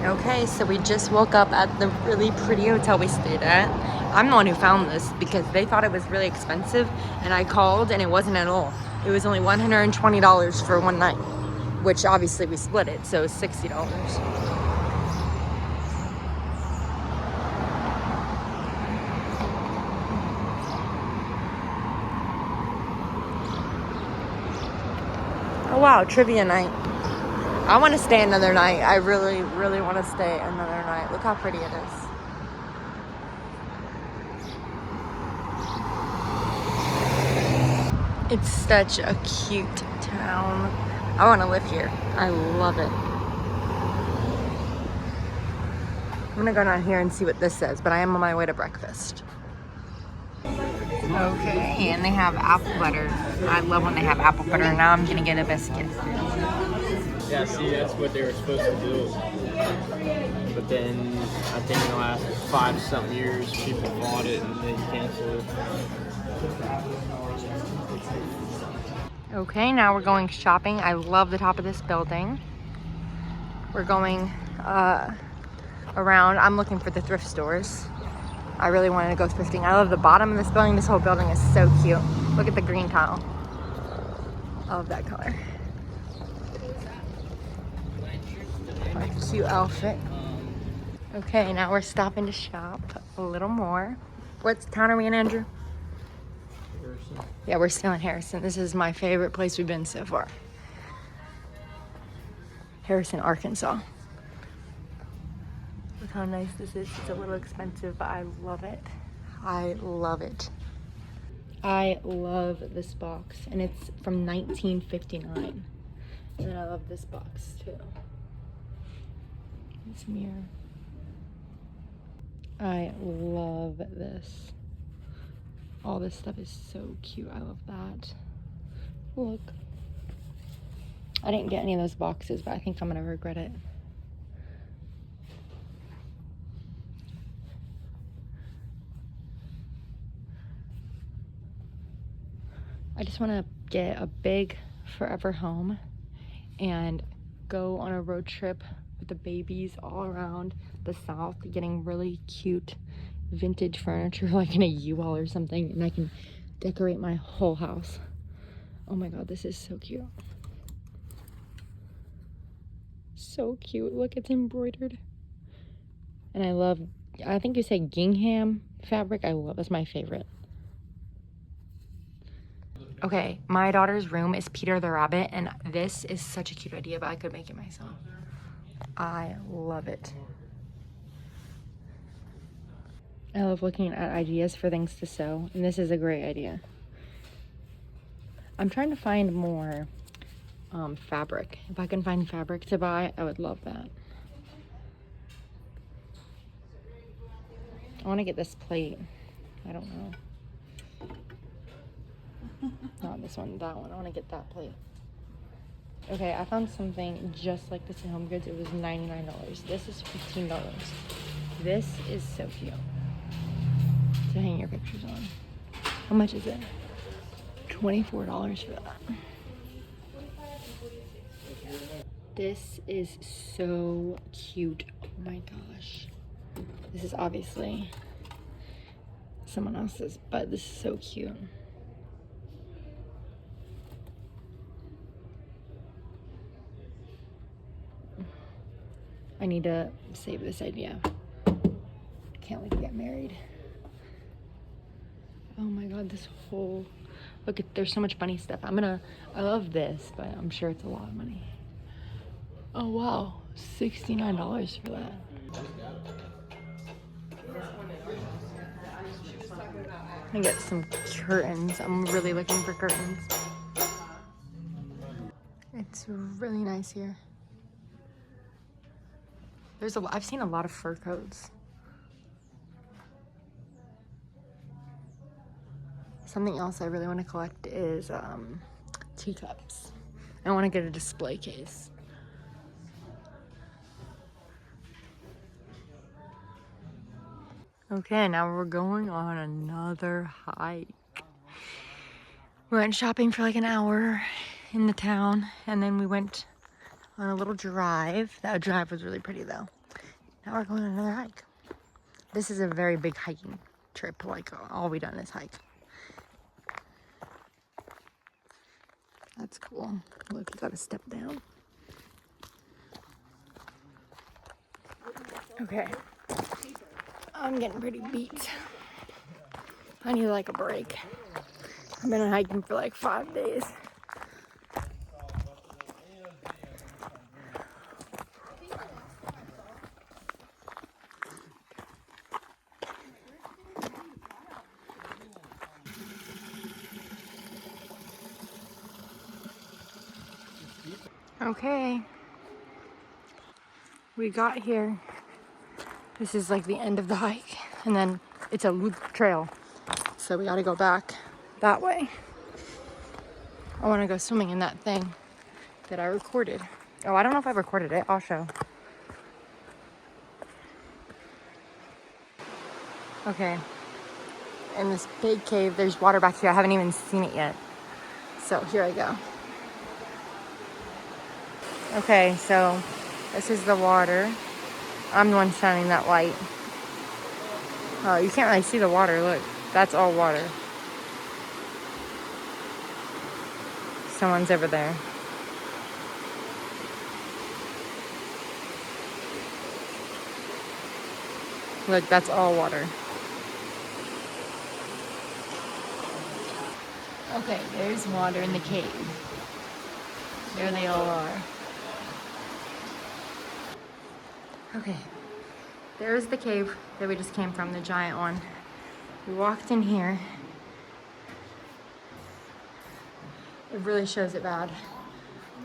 Okay, so we just woke up at the really pretty hotel we stayed at. I'm the one who found this because they thought it was really expensive, and I called and it wasn't at all. It was only $120 for one night, which obviously we split it, so it's $60. Oh wow, trivia night. I want to stay another night. I really, really want to stay another night. Look how pretty it is. It's such a cute town. I want to live here. I love it. I'm gonna go down here and see what this says, but I am on my way to breakfast. Okay, and they have apple butter. I love when they have apple butter. Now I'm gonna get a biscuit. Yeah, see, that's what they were supposed to do. But then, I think in the last 5-something years, people bought it and then canceled it. Okay, now we're going shopping. I love the top of this building. We're going around. I'm looking for the thrift stores. I really wanted to go thrifting. I love the bottom of this building. This whole building is so cute. Look at the green tile. I love that color. What a cute outfit. Okay, now we're stopping to shop a little more. What town are we in, Andrew? Harrison. Yeah, we're still in Harrison. This is my favorite place we've been so far. Harrison, Arkansas. Look how nice this is. It's a little expensive, but I love it. I love it. I love this box, and it's from 1959. And then I love this box too. This mirror. I love this. All this stuff is so cute. I love that. Look. I didn't get any of those boxes, but I think I'm gonna regret it. I just want to get a big forever home and go on a road trip with the babies all around the South, getting really cute vintage furniture like in a U-Haul or something, and I can decorate my whole house. Oh my god, this is so cute. So cute. Look, it's embroidered. And I think you say gingham fabric. That's my favorite. Okay, my daughter's room is Peter the Rabbit, and this is such a cute idea, but I could make it myself. I love it. I love looking at ideas for things to sew, and this is a great idea. I'm trying to find more fabric. If I can find fabric to buy, I would love that. I want to get this plate. I don't know. Not this one, that one. I want to get that plate. Okay, I found something just like this in Home Goods. It was $99. This is $15. This is so cute to hang your pictures on. How much is it? $24 for that. This is so cute. Oh my gosh. This is obviously someone else's, but this is so cute. I need to save this idea. Can't wait to get married. Oh my god, this whole... Look, there's so much bunny stuff. I love this, but I'm sure it's a lot of money. Oh wow, $69 for that. I get some curtains. I'm really looking for curtains. It's really nice here. I've seen a lot of fur coats. Something else I really want to collect is teacups. I want to get a display case. Okay, now we're going on another hike. We went shopping for like an hour in the town, and then we went on a little drive. That drive was really pretty though. Now we're going on another hike. This is a very big hiking trip. Like all we done is hike. That's cool. Look, you gotta step down. Okay. I'm getting pretty beat. I need like a break. I've been hiking for like 5 days. Okay. We got here. This is like the end of the hike. And then it's a loop trail. So we gotta go back that way. I wanna go swimming in that thing that I recorded. Oh, I don't know if I recorded it. I'll show. Okay. In this big cave, there's water back here. I haven't even seen it yet. So here I go. Okay, so this is the water. I'm the one shining that light. Oh, you can't really see the water. Look, that's all water. Someone's over there. Look, that's all water. Okay, there's water in the cave. There they all are. Okay, there's the cave that we just came from, the giant one. We walked in here. It really shows it bad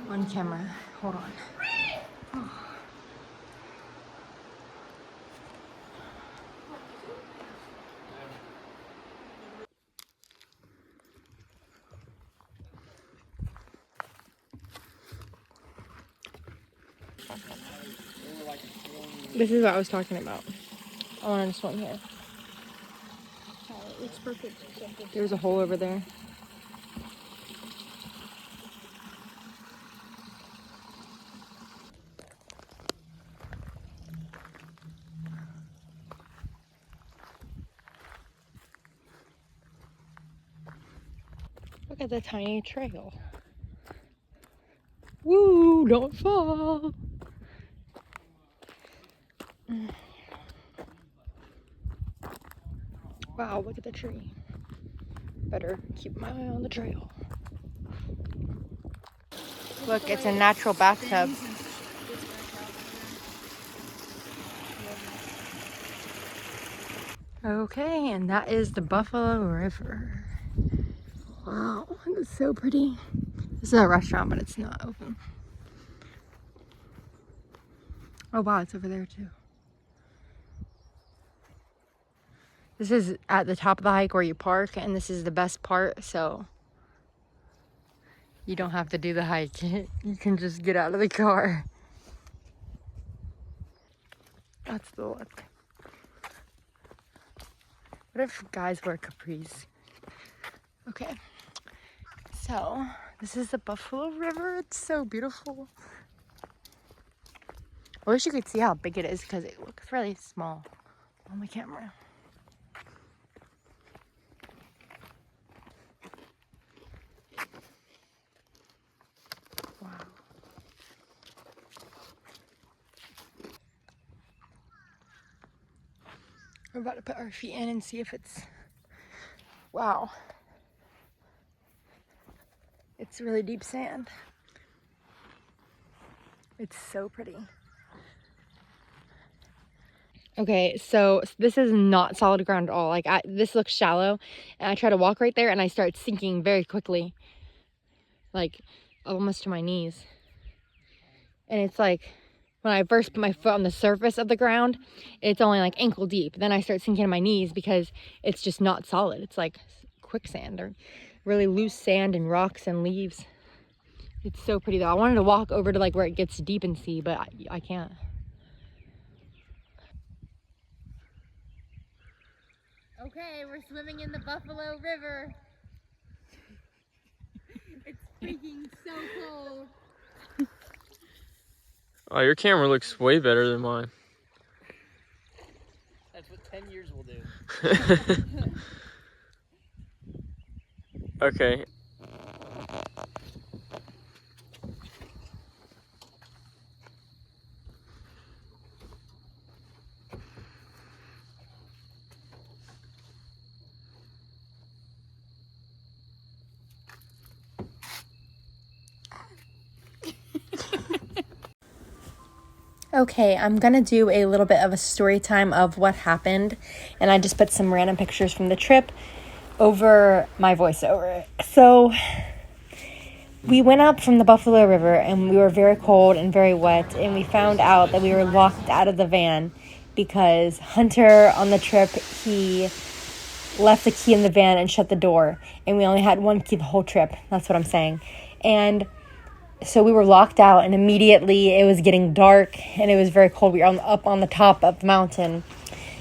on camera. Hold on. This is what I was talking about. I wanted to swim here. It's perfect. There's a hole over there. Look at the tiny trail. Woo, don't fall. Wow, look at the tree. Better keep my eye on the trail. Look, it's a natural bathtub. Okay, and that is the Buffalo River. Wow, it's so pretty. This is a restaurant, but it's not open. Oh wow, it's over there too. This is at the top of the hike where you park, and this is the best part, so you don't have to do the hike. You can just get out of the car. That's the look. What if guys wear capris? Okay, so this is the Buffalo River. It's so beautiful. I wish you could see how big it is because it looks really small on the camera. Wow. We're about to put our feet in and see if it's, wow. It's really deep sand. It's so pretty. Okay, so this is not solid ground at all. Like this looks shallow, and I try to walk right there and I start sinking very quickly. Like almost to my knees. And it's like, when I first put my foot on the surface of the ground, it's only like ankle deep. Then I start sinking to my knees because it's just not solid. It's like quicksand or really loose sand and rocks and leaves. It's so pretty though. I wanted to walk over to like where it gets deep and see, but I can't. Okay, we're swimming in the Buffalo River. It's freaking so cold. Oh, your camera looks way better than mine. That's what 10 years will do. Okay. Okay, I'm gonna do a little bit of a story time of what happened, and I just put some random pictures from the trip over my voiceover. So, we went up from the Buffalo River, and we were very cold and very wet, and we found out that we were locked out of the van because Hunter on the trip, he left the key in the van and shut the door, and we only had one key the whole trip. That's what I'm saying. And so we were locked out, and immediately it was getting dark and it was very cold. We were up on the top of the mountain.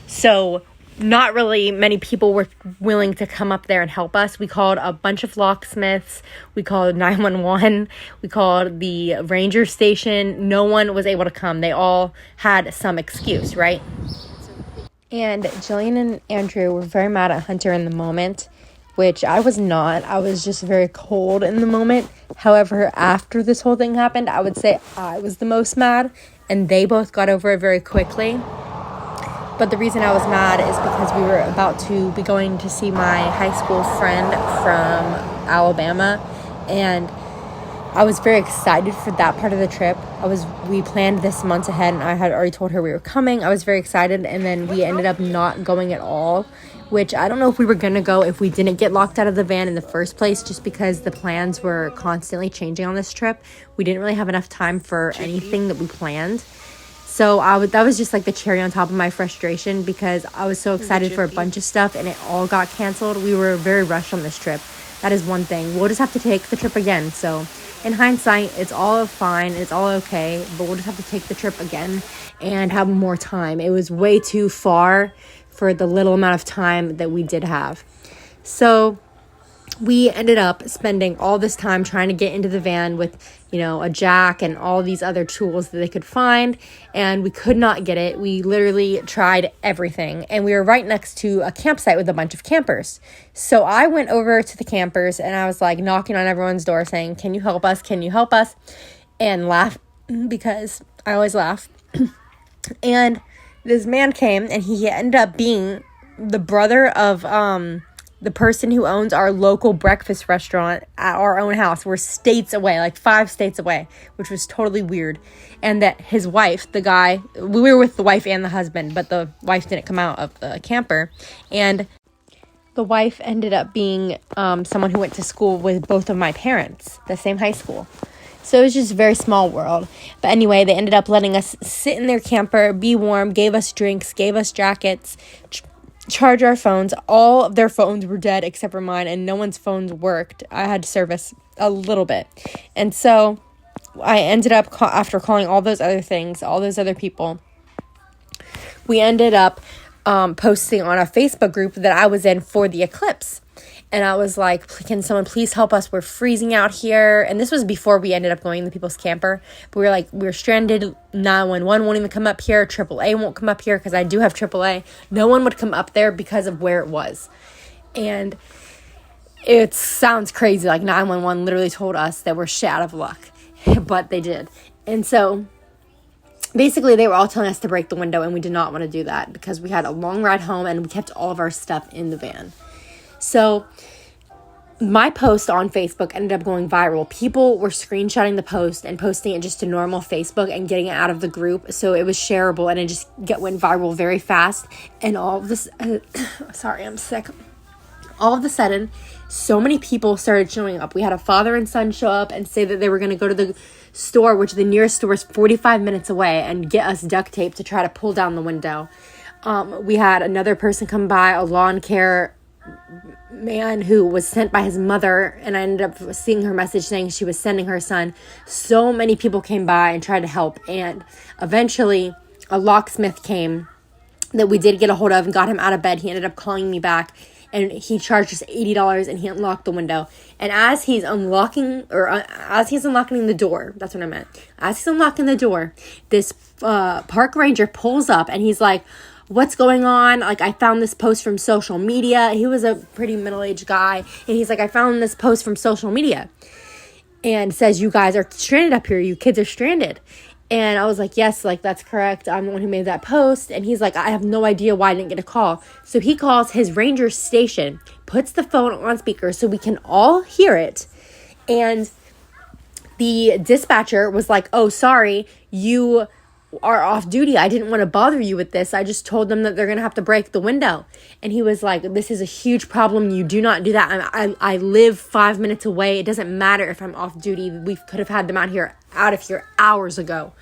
So not really many people were willing to come up there and help us. We called a bunch of locksmiths. We called 911. We called the ranger station. No one was able to come. They all had some excuse, right? And Jillian and Andrew were very mad at Hunter in the moment, which I was not. I was just very cold in the moment. However, after this whole thing happened, I would say I was the most mad, and they both got over it very quickly. But the reason I was mad is because we were about to be going to see my high school friend from Alabama, and I was very excited for that part of the trip. We planned this months ahead, and I had already told her we were coming. I was very excited, and then we ended up not going at all, which I don't know if we were going to go if we didn't get locked out of the van in the first place, just because the plans were constantly changing on this trip. We didn't really have enough time for anything that we planned. So that was just like the cherry on top of my frustration, because I was so excited for a bunch of stuff and it all got canceled. We were very rushed on this trip. That is one thing. We'll just have to take the trip again. So in hindsight, it's all fine. It's all okay. But we'll just have to take the trip again and have more time. It was way too far for the little amount of time that we did have. So we ended up spending all this time trying to get into the van with, a jack and all these other tools that they could find, and we could not get it. We literally tried everything, and we were right next to a campsite with a bunch of campers. So I went over to the campers, and I was like knocking on everyone's door saying, "Can you help us? Can you help us?" And laugh, because I always laugh. And this man came, and he ended up being the brother of the person who owns our local breakfast restaurant at our own house. We're states away, like 5 states away, which was totally weird. And that his wife, the guy, we were with the wife and the husband, but the wife didn't come out of the camper. And the wife ended up being someone who went to school with both of my parents, the same high school. So it was just a very small world. But anyway, they ended up letting us sit in their camper, be warm, gave us drinks, gave us jackets, charge our phones. All of their phones were dead except for mine, and no one's phones worked. I had service a little bit. And so I ended up, after calling all those other things, all those other people, we ended up posting on a Facebook group that I was in for the eclipse. And I was like, "Can someone please help us? We're freezing out here." And this was before we ended up going to people's camper. But we were like, we're stranded. 911 won't even come up here. AAA won't come up here, because I do have AAA. No one would come up there because of where it was. And it sounds crazy. Like 911 literally told us that we're shit out of luck. But they did. And so basically they were all telling us to break the window, and we did not want to do that because we had a long ride home and we kept all of our stuff in the van. So my post on Facebook ended up going viral. People were screenshotting the post and posting it just to normal Facebook and getting it out of the group. So it was shareable, and it just went viral very fast. And all of this, sorry, I'm sick. All of a sudden, so many people started showing up. We had a father and son show up and say that they were going to go to the store, which the nearest store is 45 minutes away, and get us duct tape to try to pull down the window. We had another person come by, a lawn care man who was sent by his mother, and I ended up seeing her message saying she was sending her son. So many people came by and tried to help, and eventually a locksmith came that we did get a hold of and got him out of bed. He ended up calling me back, and he charged us $80 and he unlocked the window. And as he's unlocking the door, that's what I meant. As he's unlocking the door, this park ranger pulls up and he's like, what's going on? Like, I found this post from social media. He was a pretty middle-aged guy. And he's like, I found this post from social media. And says, you guys are stranded up here. You kids are stranded. And I was like, yes, like, that's correct. I'm the one who made that post. And he's like, I have no idea why I didn't get a call. So he calls his ranger station, puts the phone on speaker so we can all hear it. And the dispatcher was like, oh, sorry, you are off duty. I didn't want to bother you with this. I just told them that they're going to have to break the window. And he was like, this is a huge problem. You do not do that. I live 5 minutes away. It doesn't matter if I'm off duty. We could have had them out of here hours ago.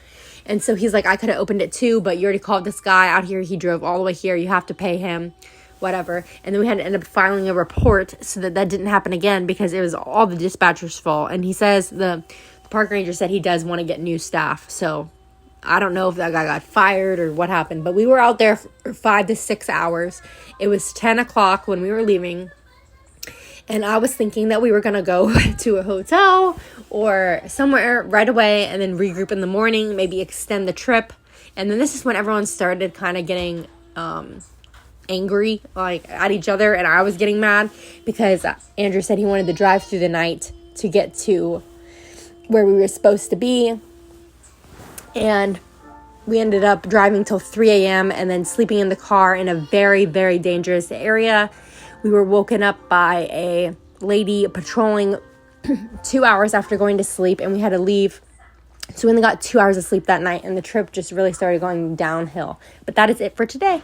And so he's like, I could have opened it too, but you already called this guy out here. He drove all the way here. You have to pay him, whatever. And then we had to end up filing a report so that didn't happen again because it was all the dispatcher's fault. And he says, the park ranger said he does want to get new staff. So I don't know if that guy got fired or what happened, but we were out there for 5 to 6 hours. It was 10 o'clock when we were leaving. And I was thinking that we were going to go to a hotel or somewhere right away and then regroup in the morning, maybe extend the trip. And then this is when everyone started kind of getting angry, like, at each other. And I was getting mad because Andrew said he wanted to drive through the night to get to where we were supposed to be. And we ended up driving till 3 a.m. and then sleeping in the car in a very, very dangerous area. We were woken up by a lady patrolling 2 hours after going to sleep, and we had to leave. So we only got 2 hours of sleep that night, and the trip just really started going downhill. But that is it for today.